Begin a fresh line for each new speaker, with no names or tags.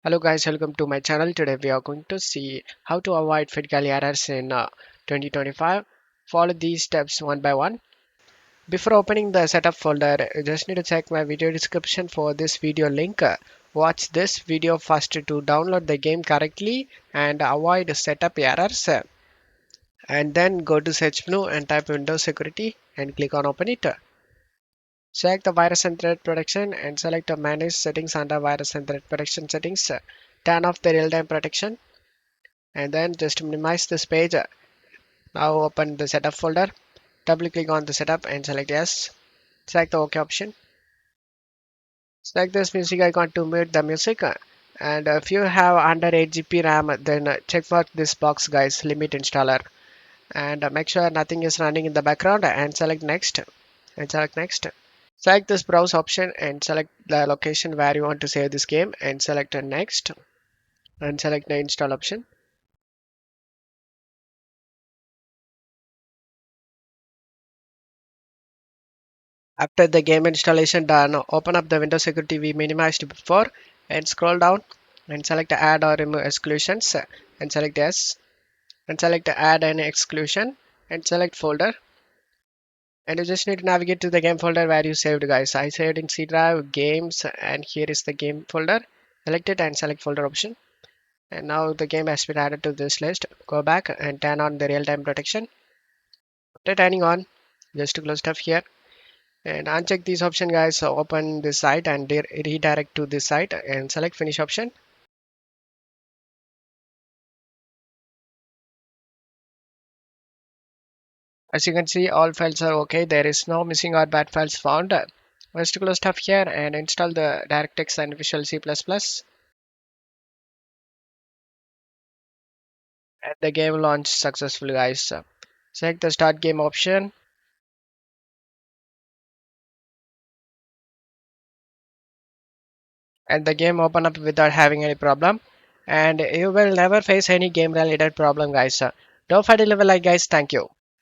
Hello guys, welcome to my channel. Today we are going to see how to avoid FitGirl errors in 2025. Follow these steps one by one. Before opening the setup folder, you just need to check my video description for this video link. Watch this video first to download the game correctly and avoid setup errors. And then go to search menu and type Windows Security and click on open it. Select the virus and threat protection and select the manage settings under virus and threat protection settings. Turn off the real-time protection and then just minimize this page. Now open the setup folder, double click on the setup and select yes. Select the OK option. Select this music icon to mute the music. And if you have under 8 GB RAM, then check mark this box guys, limit installer. And make sure nothing is running in the background and select next. And select next. Select this browse option and select the location where you want to save this game and select next. And select the install option. After the game installation done, open up the Windows security we minimized before and scroll down and select add or remove exclusions and select yes and select add an exclusion and select folder, and you just need to navigate to the game folder where you saved guys. I saved in C drive games and here is the game folder. Select it and select folder option, and now the game has been added to this list. Go back and turn on the real-time protection. After turning on, just to close stuff here and uncheck these option guys. So open this site and redirect to this site and select finish option. As you can see, all files are okay. There is no missing or bad files found. Let's close stuff here and install the DirectX and Visual C++, and the game launched successfully guys. Select the start game option and the game open up without having any problem, and you will never face any game related problem guys. Don't forget to leave a like guys. Thank you.